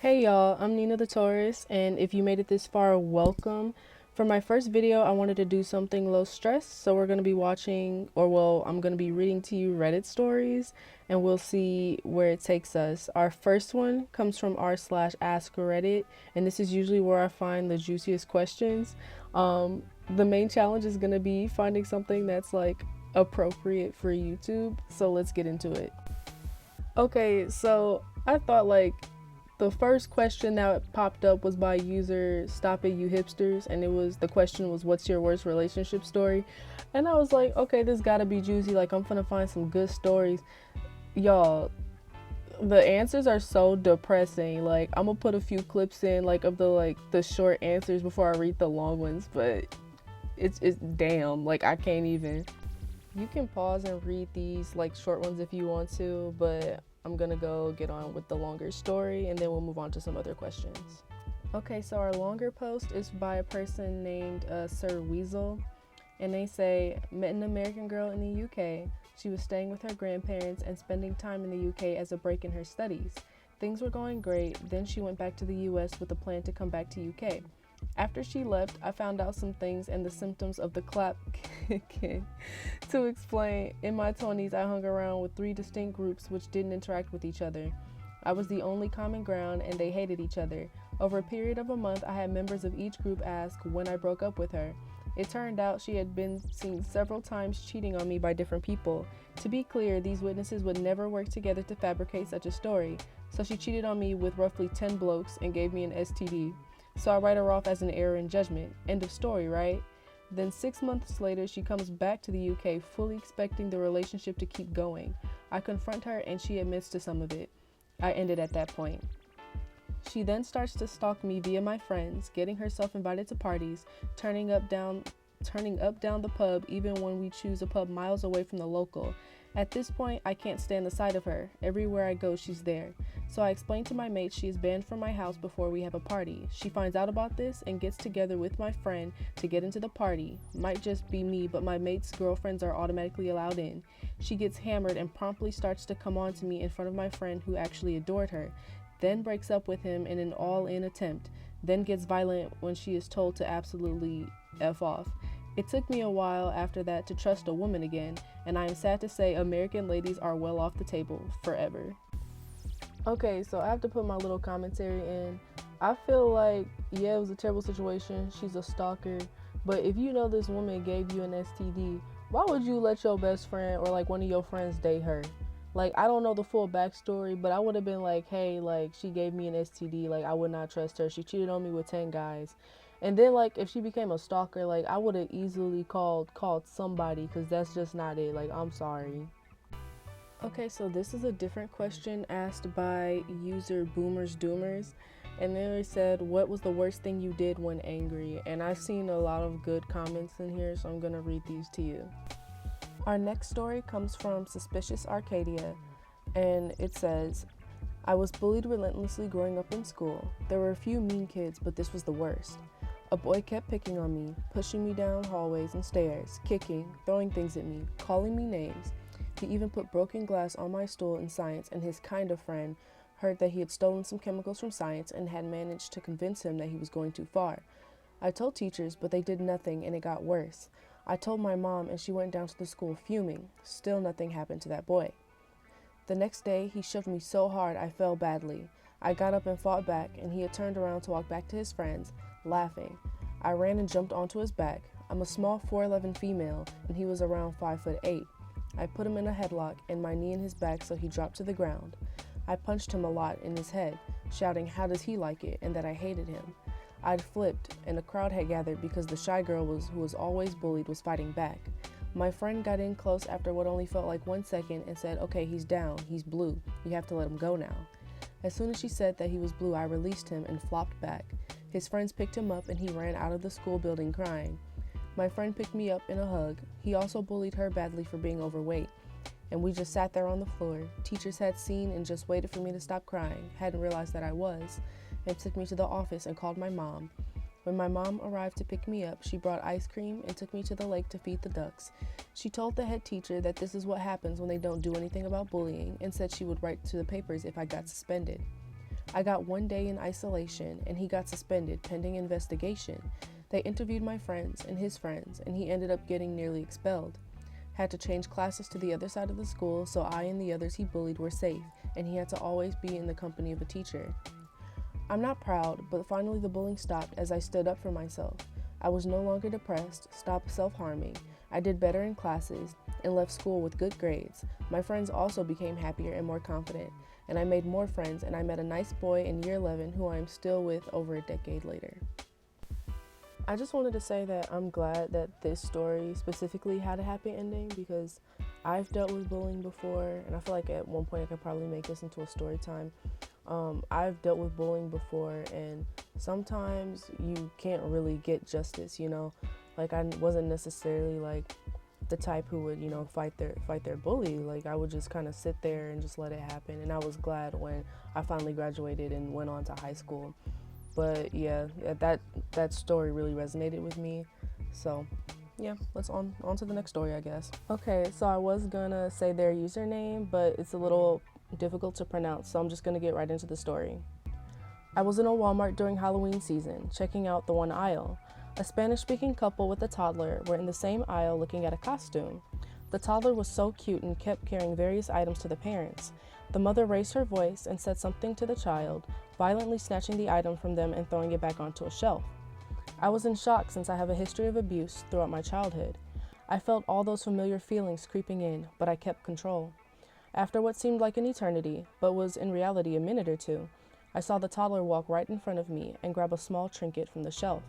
Hey y'all, I'm Nina the Taurus, and if you made it this far, welcome. For my first video, I wanted to do something low stress, so we're going to be watching, I'm going to be reading to you Reddit stories, and we'll see where it takes us. Our first one comes from r/ask Reddit, and this is usually where I find the juiciest questions. The main challenge is going to be finding something that's like appropriate for YouTube, so let's get into it. Okay, so I thought the first question that popped up was by user Stop It You Hipsters, and the question was, what's your worst relationship story? And I was like, okay, this gotta be juicy, like I'm gonna find some good stories. Y'all, the answers are so depressing. Like I'm gonna put a few clips in of the short answers before I read the long ones, but it's damn, like I can't even. You can pause and read these short ones if you want to, but I'm gonna go get on with the longer story and then we'll move on to some other questions. Okay, so our longer post is by a person named Sir Weasel, and they say, met an American girl in the UK. She was staying with her grandparents and spending time in the UK as a break in her studies. Things were going great, then she went back to the US with a plan to come back to UK. After she left, I found out some things and the symptoms of the clap kicking. To explain, in my 20s, I hung around with 3 distinct groups which didn't interact with each other. I was the only common ground and they hated each other. Over a period of a month, I had members of each group ask when I broke up with her. It turned out she had been seen several times cheating on me by different people. To be clear, these witnesses would never work together to fabricate such a story. So she cheated on me with roughly 10 blokes and gave me an STD. So I write her off as an error in judgment. End of story, right? Then 6 months later, she comes back to the UK, fully expecting the relationship to keep going. I confront her and she admits to some of it. I ended at that point. She then starts to stalk me via my friends, getting herself invited to parties, turning up down the pub even when we choose a pub miles away from the local. At this point, I can't stand the sight of her. Everywhere I go, she's there. So I explain to my mates she is banned from my house before we have a party. She finds out about this and gets together with my friend to get into the party. Might just be me, but my mates' girlfriends are automatically allowed in. She gets hammered and promptly starts to come on to me in front of my friend who actually adored her, then breaks up with him in an all-in attempt, then gets violent when she is told to absolutely F off. It took me a while after that to trust a woman again, and I am sad to say American ladies are well off the table forever. Okay, so I have to put my little commentary in. I feel like, yeah, it was a terrible situation. She's a stalker. But if you know this woman gave you an STD, why would you let your best friend or one of your friends date her? I don't know the full backstory, but I would have been like, hey, she gave me an STD. I would not trust her. She cheated on me with 10 guys. And then, if she became a stalker, I would have easily called somebody, because that's just not it. I'm sorry. Okay, so this is a different question asked by user Boomers Doomers, and they said, what was the worst thing you did when angry? And I've seen a lot of good comments in here, so I'm gonna read these to you. Our next story comes from Suspicious Arcadia, and it says, I was bullied relentlessly growing up in school. There were a few mean kids, but this was the worst. A boy kept picking on me, pushing me down hallways and stairs, kicking, throwing things at me, calling me names. He even put broken glass on my stool in science, and his kind of friend heard that he had stolen some chemicals from science and had managed to convince him that he was going too far. I told teachers, but they did nothing, and it got worse. I told my mom, and she went down to the school fuming. Still nothing happened to that boy. The next day, he shoved me so hard I fell badly. I got up and fought back, and he had turned around to walk back to his friends, laughing. I ran and jumped onto his back. I'm a small 4'11" female, and he was around 5'8". I put him in a headlock and my knee in his back so he dropped to the ground. I punched him a lot in his head, shouting how does he like it and that I hated him. I'd flipped, and a crowd had gathered because the shy girl who was always bullied was fighting back. My friend got in close after what only felt like 1 second and said, okay, he's down, he's blue, you have to let him go now. As soon as she said that he was blue, I released him and flopped back. His friends picked him up and he ran out of the school building crying. My friend picked me up in a hug. He also bullied her badly for being overweight. And we just sat there on the floor. Teachers had seen and just waited for me to stop crying, hadn't realized that I was, and took me to the office and called my mom. When my mom arrived to pick me up, she brought ice cream and took me to the lake to feed the ducks. She told the head teacher that this is what happens when they don't do anything about bullying and said she would write to the papers if I got suspended. I got 1 day in isolation, and he got suspended pending investigation. They interviewed my friends and his friends, and he ended up getting nearly expelled. Had to change classes to the other side of the school so I and the others he bullied were safe, and he had to always be in the company of a teacher. I'm not proud, but finally the bullying stopped as I stood up for myself. I was no longer depressed, stopped self-harming. I did better in classes and left school with good grades. My friends also became happier and more confident, and I made more friends, and I met a nice boy in year 11 who I am still with over a decade later. I just wanted to say that I'm glad that this story specifically had a happy ending, because I've dealt with bullying before, and I feel like at one point I could probably make this into a story time. I've dealt with bullying before, and sometimes you can't really get justice, you know? Like, I wasn't necessarily like the type who would, you know, fight their bully. Like, I would just kind of sit there and just let it happen. And I was glad when I finally graduated and went on to high school. But yeah, that story really resonated with me. So yeah, let's on to the next story, I guess. Okay, so I was gonna say their username, but it's a little difficult to pronounce, so I'm just gonna get right into the story. I was in a Walmart during Halloween season, checking out the one aisle. A Spanish-speaking couple with a toddler were in the same aisle looking at a costume. The toddler was so cute and kept carrying various items to the parents. The mother raised her voice and said something to the child, violently snatching the item from them and throwing it back onto a shelf. I was in shock since I have a history of abuse throughout my childhood. I felt all those familiar feelings creeping in, but I kept control. After what seemed like an eternity, but was in reality a minute or two, I saw the toddler walk right in front of me and grab a small trinket from the shelf.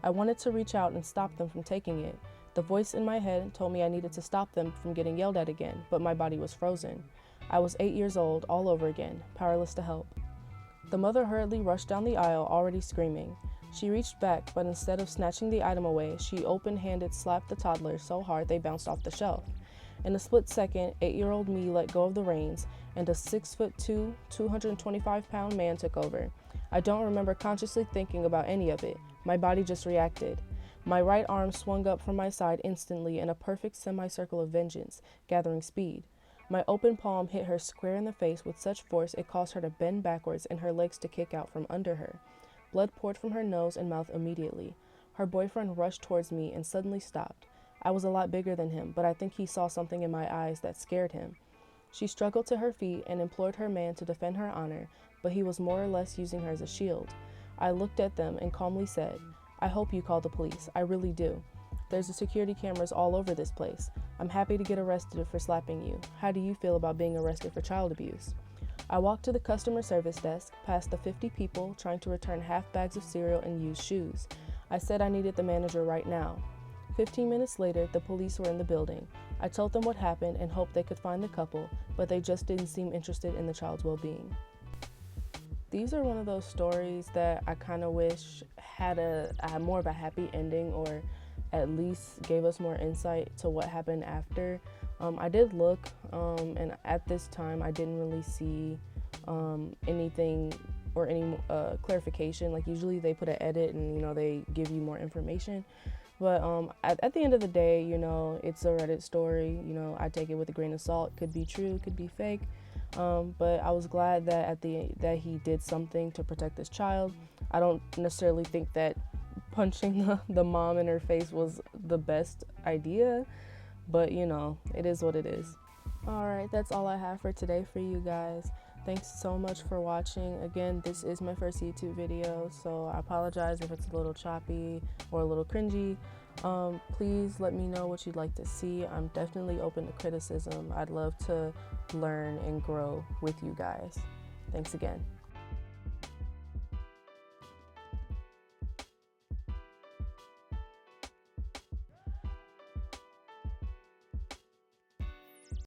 I wanted to reach out and stop them from taking it. The voice in my head told me I needed to stop them from getting yelled at again, but my body was frozen. I was 8 years old, all over again, powerless to help. The mother hurriedly rushed down the aisle, already screaming. She reached back, but instead of snatching the item away, she open-handed slapped the toddler so hard they bounced off the shelf. In a split second, 8-year-old me let go of the reins, and a 6'2", 225-pound man took over. I don't remember consciously thinking about any of it. My body just reacted. My right arm swung up from my side instantly in a perfect semicircle of vengeance, gathering speed. My open palm hit her square in the face with such force it caused her to bend backwards and her legs to kick out from under her. Blood poured from her nose and mouth immediately. Her boyfriend rushed towards me and suddenly stopped. I was a lot bigger than him, but I think he saw something in my eyes that scared him. She struggled to her feet and implored her man to defend her honor, but he was more or less using her as a shield. I looked at them and calmly said, "I hope you call the police. I really do. There's the security cameras all over this place. I'm happy to get arrested for slapping you. How do you feel about being arrested for child abuse?" I walked to the customer service desk, past the 50 people trying to return half bags of cereal and used shoes. I said I needed the manager right now. 15 minutes later, the police were in the building. I told them what happened and hoped they could find the couple, but they just didn't seem interested in the child's well-being. These are one of those stories that I kind of wish had more of a happy ending, or at least gave us more insight to what happened after. I did look, and at this time I didn't really see anything or any clarification. Like, usually they put an edit and, you know, they give you more information. But at the end of the day, you know, it's a Reddit story. You know, I take it with a grain of salt. Could be true, could be fake. But I was glad that that he did something to protect this child. I don't necessarily think that punching the mom in her face was the best idea, but you know, it is what it is. All right, that's all I have for today for you guys. Thanks so much for watching. Again, this is my first YouTube video, so I apologize if it's a little choppy or a little cringy. Please let me know what you'd like to see. I'm definitely open to criticism. I'd love to learn and grow with you guys. Thanks again.